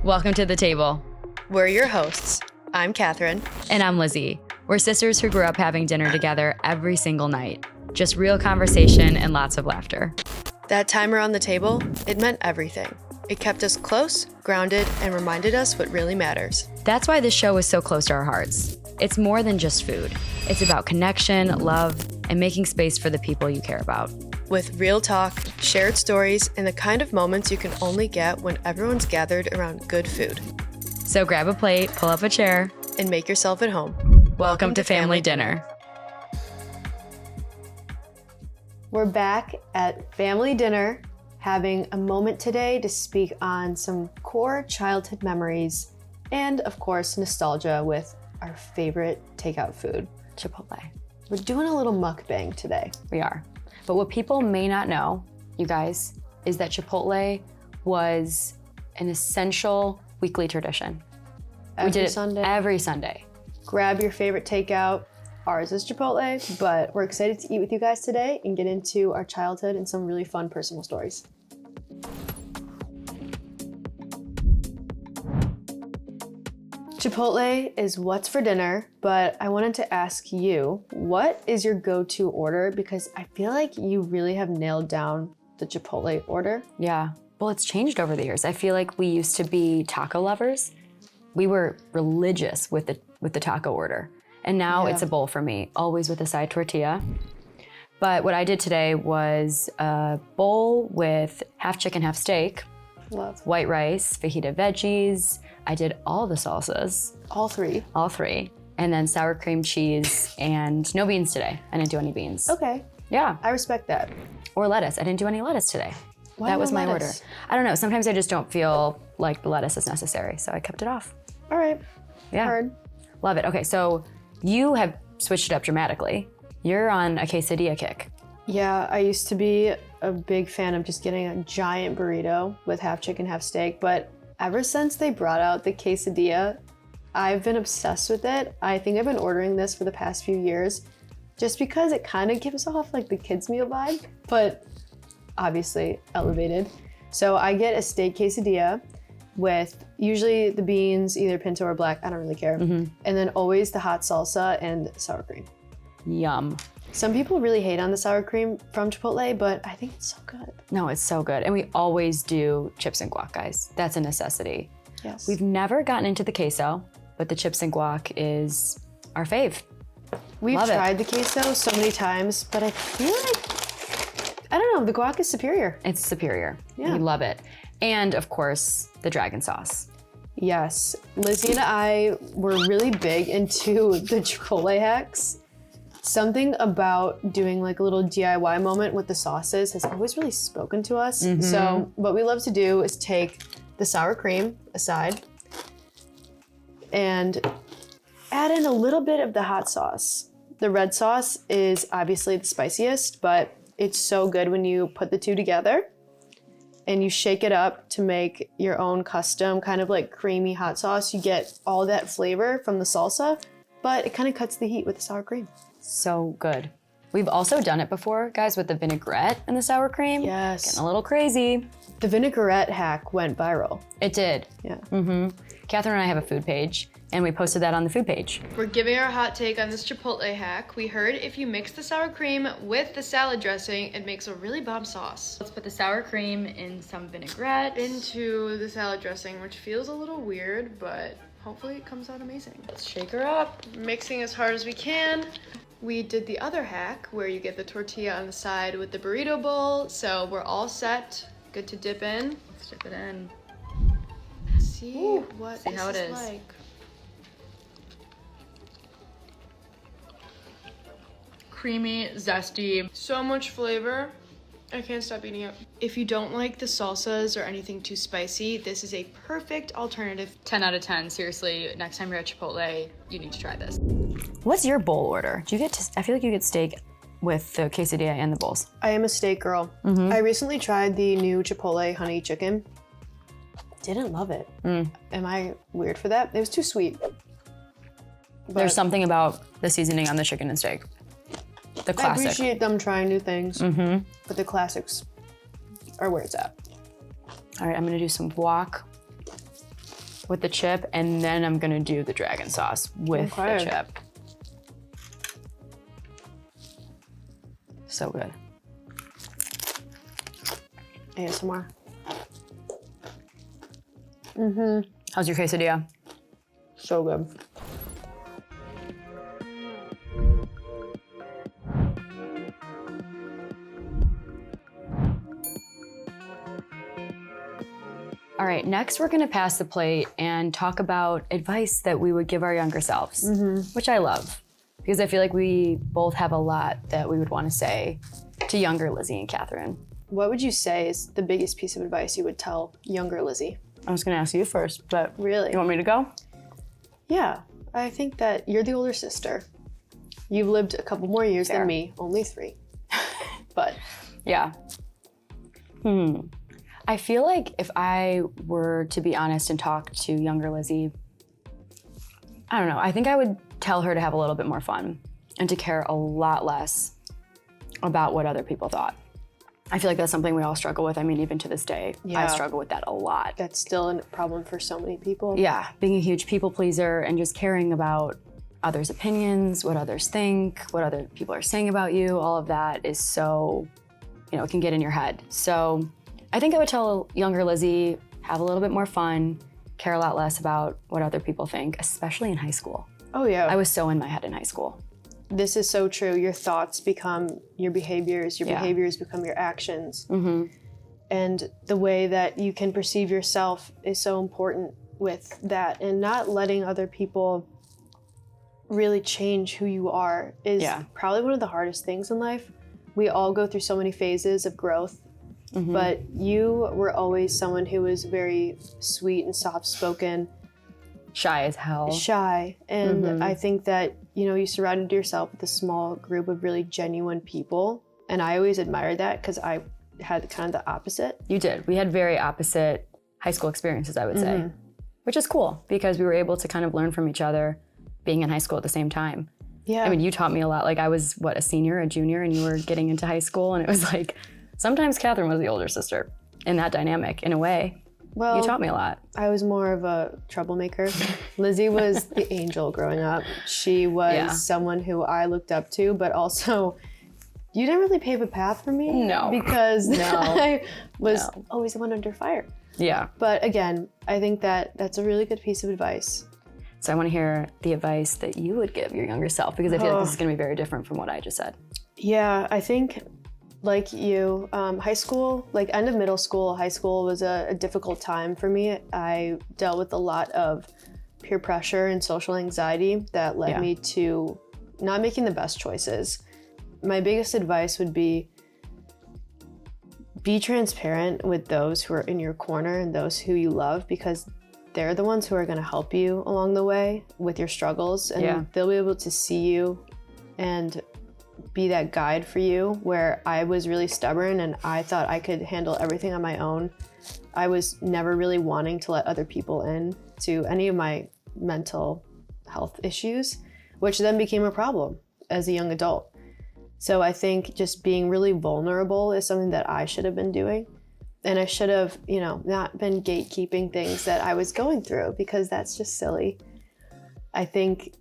Welcome to the table. We're your hosts. I'm Catherine. And I'm Lizzie. We're sisters who grew up having dinner together every single night. Just real conversation and lots of laughter. That time around the table, it meant everything. It kept us close, grounded, and reminded us what really matters. That's why this show is so close to our hearts. It's more than just food. It's about connection, love, and making space for the people you care about. With real talk, shared stories, and the kind of moments you can only get when everyone's gathered around good food. So grab a plate, pull up a chair, and make yourself at home. Welcome to Family Dinner. We're back at Family Dinner, having a moment today to speak on some core childhood memories and, of course, nostalgia with our favorite takeout food, Chipotle. We're doing a little mukbang today. We are. But what people may not know, you guys, is that Chipotle was an essential weekly tradition. We did it Sunday. Every Sunday. Grab your favorite takeout. Ours is Chipotle, but we're excited to eat with you guys today and get into our childhood and some really fun personal stories. Chipotle is what's for dinner, but I wanted to ask you, what is your go-to order? Because I feel like you really have nailed down the Chipotle order. Yeah. Well, it's changed over the years. I feel like we used to be taco lovers. We were religious with the taco order. And now It's a bowl for me, always with a side tortilla. But what I did today was a bowl with half chicken, half steak. Love. White rice, fajita veggies. I did all the salsas. All three. All three. And then sour cream cheese and no beans today. I didn't do any beans. Okay. Yeah. I respect that. Or lettuce. I didn't do any lettuce today. Why that was no my lettuce? order. I don't know. Sometimes I just don't feel like the lettuce is necessary, so I kept it off. All right. Yeah. Heard. Love it. Okay, so you have switched it up dramatically. You're on a quesadilla kick. Yeah, I used to be a big fan of just getting a giant burrito with half chicken, half steak, but ever since they brought out the quesadilla, I've been obsessed with it. I think I've been ordering this for the past few years just because it kind of gives off like the kids' meal vibe, but obviously elevated. So I get a steak quesadilla with usually the beans, either pinto or black, I don't really care, and then always the hot salsa and sour cream. Yum. Some people really hate on the sour cream from Chipotle, but I think it's so good. No, it's so good. And we always do chips and guac, guys. That's a necessity. Yes. We've never gotten into the queso, but the chips and guac is our fave. We've Love it. tried the queso so many times, but I feel like, I don't know, the guac is superior. It's superior. Yeah. We love it. And of course, the dragon sauce. Yes. Lizzie and I were really big into the Chipotle hacks. Something about doing like a little DIY moment with the sauces has always really spoken to us. So what we love to do is take the sour cream aside and add in a little bit of the hot sauce. The red sauce is obviously the spiciest, but it's so good when you put the two together and you shake it up to make your own custom kind of like creamy hot sauce. You get all that flavor from the salsa, but it kind of cuts the heat with the sour cream. So good. We've also done it before, guys, with the vinaigrette and the sour cream. Yes. Getting a little crazy. The vinaigrette hack went viral. It did. Yeah. Catherine and I have a food page, and we posted that on the food page. We're giving our hot take on this Chipotle hack. We heard if you mix the sour cream with the salad dressing, it makes a really bomb sauce. Let's put the sour cream in some vinaigrette into the salad dressing, which feels a little weird, but hopefully it comes out amazing. Let's shake her up, mixing as hard as we can. We did the other hack where you get the tortilla on the side with the burrito bowl. So we're all set, good to dip in. Let's dip it in. See what see how it this is. like. Creamy, zesty, so much flavor. I can't stop eating it. If you don't like the salsas or anything too spicy, this is a perfect alternative. 10 out of 10, seriously. Next time you're at Chipotle, you need to try this. What's your bowl order? Do you get? I feel like you get steak with the quesadilla and the bowls. I am a steak girl. I recently tried the new Chipotle honey chicken. Didn't love it. Am I weird for that? It was too sweet. There's something about the seasoning on the chicken and steak. The I classic. appreciate them trying new things, but the classics are where it's at. All right, I'm gonna do some guac. with the chip, and then I'm gonna do the dragon sauce with the chip. So good. ASMR. How's your quesadilla? So good. All right, next we're gonna pass the plate and talk about advice that we would give our younger selves, which I love, because I feel like we both have a lot that we would wanna say to younger Lizzie and Catherine. What would you say is the biggest piece of advice you would tell younger Lizzie? I was gonna ask you first, but Really? you want me to go? Yeah, I think that you're the older sister. You've lived a couple more years Fair. than me, only 3. But Yeah. I feel like if I were to be honest and talk to younger Lizzie, I don't know, I think I would tell her to have a little bit more fun and to care a lot less about what other people thought. I feel like that's something we all struggle with. I mean, even to this day, I Yeah. struggle with that a lot. that's still a problem for so many people. Yeah, being a huge people pleaser and just caring about others' opinions, what others think, what other people are saying about you, all of that is so, it can get in your head. So I think I would tell younger Lizzie, have a little bit more fun, care a lot less about what other people think, especially in high school. Oh yeah. I was so in my head in high school. This is so true. Your thoughts become your behaviors. Your Yeah. behaviors become your actions. And the way that you can perceive yourself is so important with that. And not letting other people really change who you are is probably one of the hardest things in life. We all go through so many phases of growth, but you were always someone who was very sweet and soft-spoken, Shy as hell. shy. And I think that, you surrounded yourself with a small group of really genuine people. And I always admired that because I had kind of the opposite. You did. We had very opposite high school experiences, I would say, which is cool because we were able to kind of learn from each other being in high school at the same time. Yeah. I mean, you taught me a lot. Like I was, a senior, a junior, and you were getting into high school. And it was like, sometimes Catherine was the older sister in that dynamic, in a way. Well, You taught me a lot. I was more of a troublemaker. Lizzie was the angel growing up. She was someone who I looked up to, but also you didn't really pave a path for me. No. Because I was always the one under fire. Yeah. But again, I think that that's a really good piece of advice. So I want to hear the advice that you would give your younger self, because I feel like this is going to be very different from what I just said. Yeah, I think like you, high school, like end of middle school, high school was a difficult time for me. I dealt with a lot of peer pressure and social anxiety that led me to not making the best choices. My biggest advice would be transparent with those who are in your corner and those who you love, because they're the ones who are going to help you along the way with your struggles, and they'll be able to see you and be that guide for you. Where I was really stubborn and I thought I could handle everything on my own. I was never really wanting to let other people in to any of my mental health issues, which then became a problem as a young adult. So I think just being really vulnerable is something that I should have been doing. And I should have, not been gatekeeping things that I was going through, because that's just silly. I think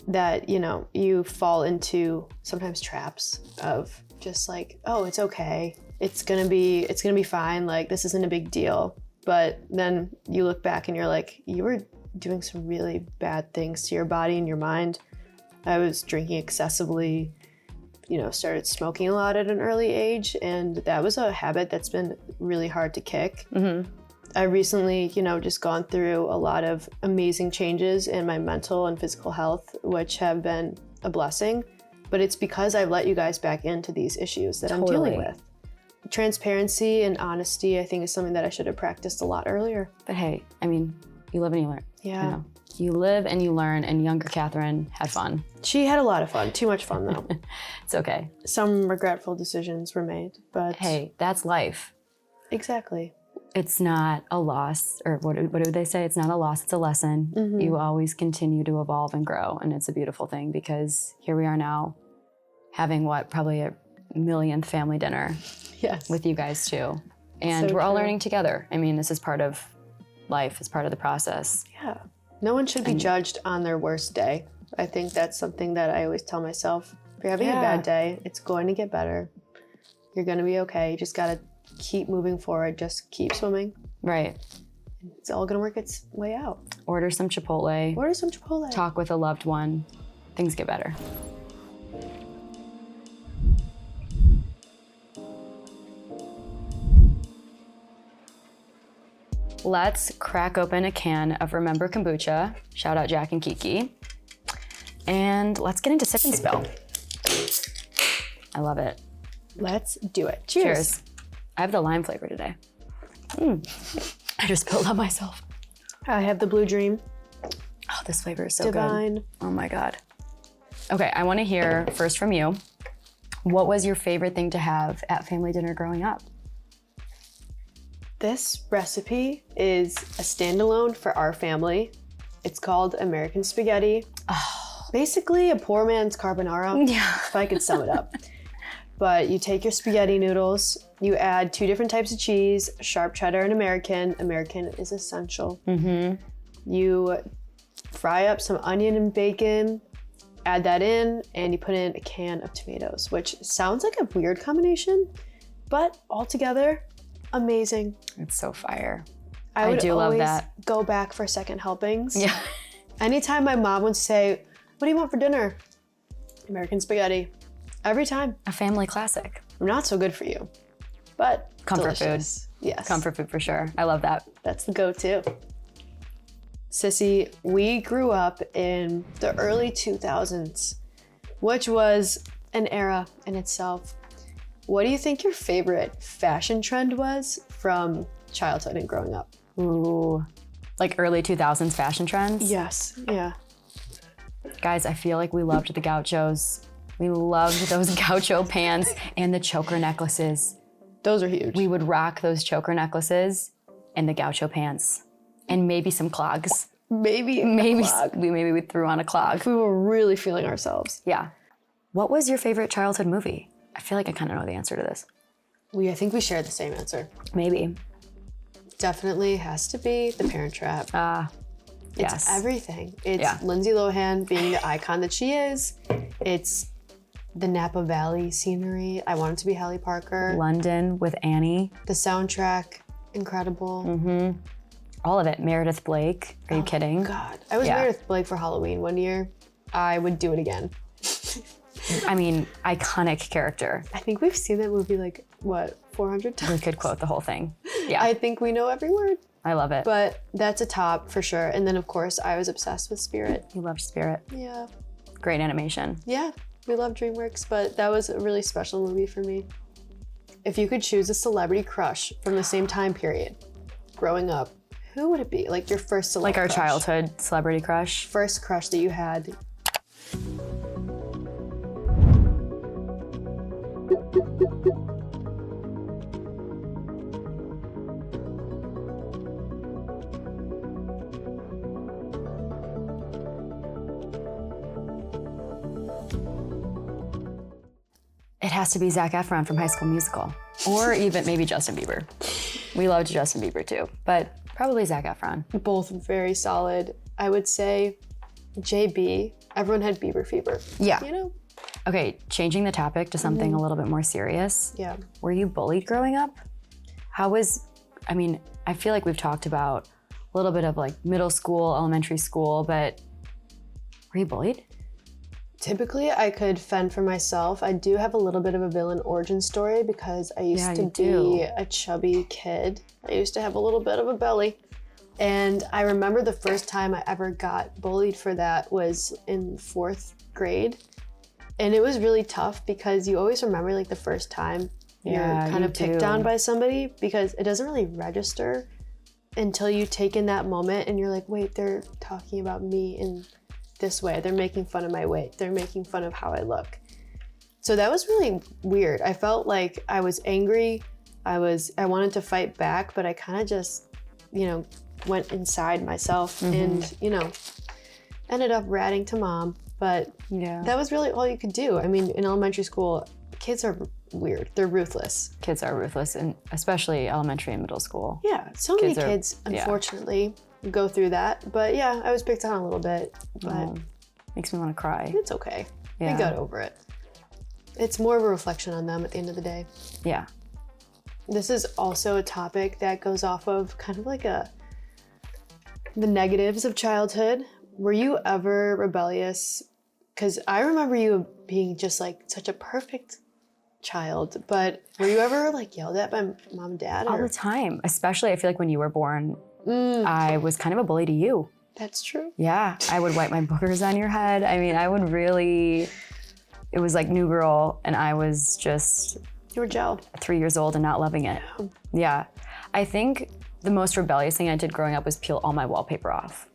that, you fall into sometimes traps of just like, oh, it's okay. It's gonna be fine. Like, this isn't a big deal. But then you look back and you're like, you were doing some really bad things to your body and your mind. I was drinking excessively, started smoking a lot at an early age, and that was a habit that's been really hard to kick. I recently, just gone through a lot of amazing changes in my mental and physical health, which have been a blessing, but it's because I've let you guys back into these issues that I'm dealing with. Transparency and honesty, I think, is something that I should have practiced a lot earlier. But hey, I mean, you live and you learn. Yeah. You live and you learn, and younger Catherine had fun. She had a lot of fun. Too much fun, though. It's okay. Some regretful decisions were made, but... Hey, that's life. Exactly. It's not a loss, or what do they say? It's not a loss, it's a lesson. You always continue to evolve and grow, and it's a beautiful thing, because here we are now having probably a millionth family dinner Yes. with you guys too. And So we're all true. learning together. I mean, this is part of life. It's part of the process. Yeah. No one should be judged on their worst day. I think that's something that I always tell myself. If you're having a bad day, it's going to get better. You're going to be okay. You just got to keep moving forward. Just keep swimming. Right. It's all going to work its way out. Order some Chipotle. Order some Chipotle. Talk with a loved one. Things get better. Let's crack open a can of Remember Kombucha. Shout out Jack and Kiki. And let's get into Sip and Spill. I love it. Let's do it. Cheers. Cheers. I have the lime flavor today. I just spilled on myself. I have the Blue Dream. Oh, this flavor is so Divine. good. Oh my God. Okay, I want to hear first from you. What was your favorite thing to have at family dinner growing up? This recipe is a standalone for our family. It's called American spaghetti. Oh. Basically a poor man's carbonara, if I could sum it up. But you take your spaghetti noodles, you add 2 different types of cheese, sharp cheddar and American. American is essential. You fry up some onion and bacon, add that in, and you put in a can of tomatoes, which sounds like a weird combination, but altogether, amazing. It's so fire. I do love that. Go back for second helpings. Yeah. Anytime my mom would say, "What do you want for dinner?" American spaghetti. Every time. A family classic. Not so good for you, but Comfort delicious. food. Yes. Comfort food for sure. I love that. That's the go-to. Sissy, we grew up in the early 2000s, which was an era in itself. What do you think your favorite fashion trend was from childhood and growing up? Ooh, like early 2000s fashion trends? Yes, yeah. Guys, I feel like we loved the gauchos. We loved those gaucho pants and the choker necklaces. Those are huge. We would rock those choker necklaces and the gaucho pants and maybe some clogs. Maybe we threw on a clog. if we were really feeling ourselves. Yeah. What was your favorite childhood movie? I feel like I kind of know the answer to this. I think we shared the same answer. Maybe. Definitely has to be The Parent Trap. Yes. It's everything. It's Lindsay Lohan being the icon that she is. It's the Napa Valley scenery. I Want It to Be Hallie Parker. London with Annie. The soundtrack, incredible. All of it. Meredith Blake. Are you kidding? God. I was Meredith Blake for Halloween one year. I would do it again. I mean, iconic character. I think we've seen that movie 400 times? We could quote the whole thing. Yeah. I think we know every word. I love it. But that's a top for sure. And then, of course, I was obsessed with Spirit. You loved Spirit. Yeah. Great animation. Yeah, we love DreamWorks, but that was a really special movie for me. If you could choose a celebrity crush from the same time period, growing up, who would it be? Like your first celebrity Like our crush. childhood celebrity crush. First crush that you had. It has to be Zac Efron from High School Musical. Or even maybe Justin Bieber. We loved Justin Bieber too, but probably Zac Efron. Both very solid. I would say JB. Everyone had Bieber fever. Yeah. You know? Okay, changing the topic to something a little bit more serious. Yeah. Were you bullied growing up? I feel like we've talked about a little bit of middle school, elementary school, but were you bullied? Typically, I could fend for myself. I do have a little bit of a villain origin story because I used to be a chubby kid. I used to have a little bit of a belly. And I remember the first time I ever got bullied for that was in 4th grade. And it was really tough because you always remember the first time you're kind of picked on by somebody because it doesn't really register until you take in that moment and you're like, wait, they're talking about me in this way. They're making fun of my weight. They're making fun of how I look. So that was really weird. I felt like I was angry. I wanted to fight back, but I kind of just, went inside myself and, ended up ratting to mom. But that was really all you could do. I mean, in elementary school, kids are weird. They're ruthless. Kids are ruthless, and especially elementary and middle school. Yeah, so many Kids are- kids, unfortunately, go through that. But yeah, I was picked on a little bit, but Oh, makes me want to cry. it's okay. Yeah. I got over it. It's more of a reflection on them at the end of the day. Yeah. This is also a topic that goes off of kind of like the negatives of childhood. Were you ever rebellious? Because I remember you being just like such a perfect child, but were you ever like yelled at by mom and dad? All the time. Especially, I feel like when you were born, I was kind of a bully to you. That's true. Yeah. I would wipe my boogers on your head. I mean, I would really, it was like new girl, and I was just You were gel. 3 years old and not loving it. Yeah. I think the most rebellious thing I did growing up was peel all my wallpaper off.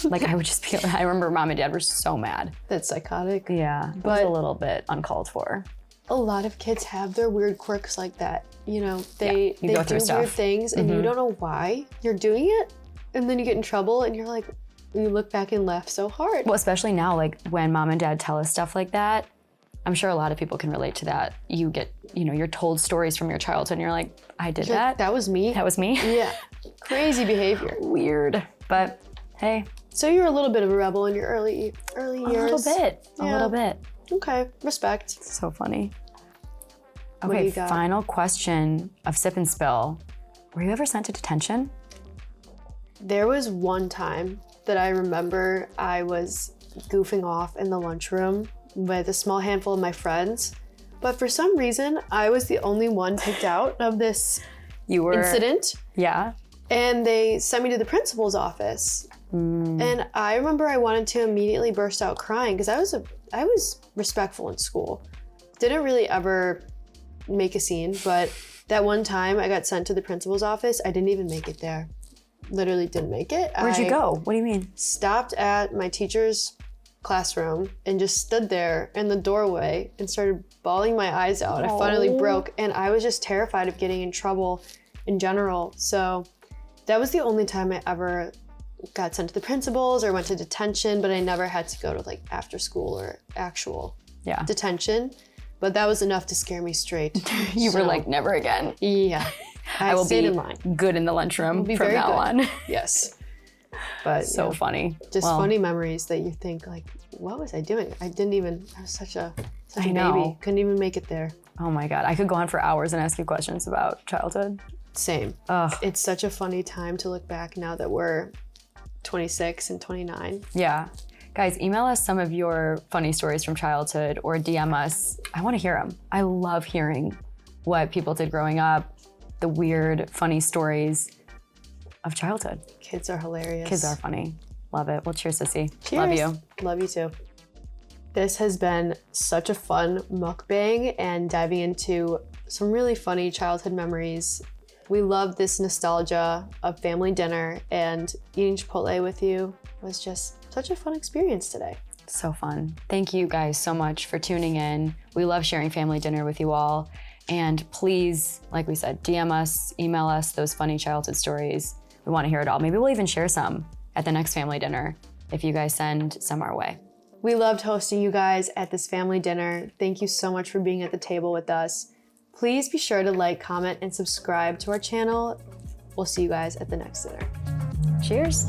Like I would just peel. I remember mom and dad were so mad. That's psychotic. Yeah, but But- a little bit uncalled for. A lot of kids have their weird quirks like that. You know, they you go do through weird stuff. things and you don't know why you're doing it. And then you get in trouble and you're like, you look back and laugh so hard. Well, especially now, like when mom and dad tell us stuff like that, I'm sure a lot of people can relate to that. You get, you're told stories from your childhood and you're like, I did You're like, that. that was me. That was me. Yeah. Crazy behavior. Weird. But hey, So you were a little bit of a rebel in your early years. a little bit. Okay, respect. So funny. What do Okay, you got? final question of sip and spill. Were you ever sent to detention? There was one time that I remember I was goofing off in the lunchroom with a small handful of my friends, but for some reason I was the only one picked out of this You were. incident, Yeah. and they sent me to the principal's office. And I remember I wanted to immediately burst out crying because I was respectful in school. Didn't really ever make a scene, but that one time I got sent to the principal's office, I didn't even make it there. Literally didn't make it. Where'd you go? What do you mean? Stopped at my teacher's classroom and just stood there in the doorway and started bawling my eyes out. I finally Aw. broke, and I was just terrified of getting in trouble in general. So that was the only time I ever got sent to the principal's or went to detention, but I never had to go to like after school or actual Yeah. detention. But that was enough to scare me straight. You were So, like, never again. yeah. I will stayed be in line. good in the lunchroom Be from very now good. on. Yes. But So yeah, funny. just Well, funny memories that you think like, what was I doing? I was such a I baby. know. Couldn't even make it there. Oh my God. I could go on for hours and ask you questions about childhood. Same. Ugh. It's such a funny time to look back now that we're 26 and 29. Yeah. Guys, email us some of your funny stories from childhood or DM us. I want to hear them. I love hearing what people did growing up, the weird, funny stories of childhood. Kids are hilarious. Kids are funny. Love it. Well, cheers, Sissy. Cheers. Love you. Love you too. This has been such a fun mukbang and diving into some really funny childhood memories. We love this nostalgia of family dinner, and eating Chipotle with you was just such a fun experience today. So fun. Thank you guys so much for tuning in. We love sharing family dinner with you all. And please, like we said, DM us, email us those funny childhood stories. We want to hear it all. Maybe we'll even share some at the next family dinner if you guys send some our way. We loved hosting you guys at this family dinner. Thank you so much for being at the table with us. Please be sure to like, comment, and subscribe to our channel. We'll see you guys at the next dinner. Cheers.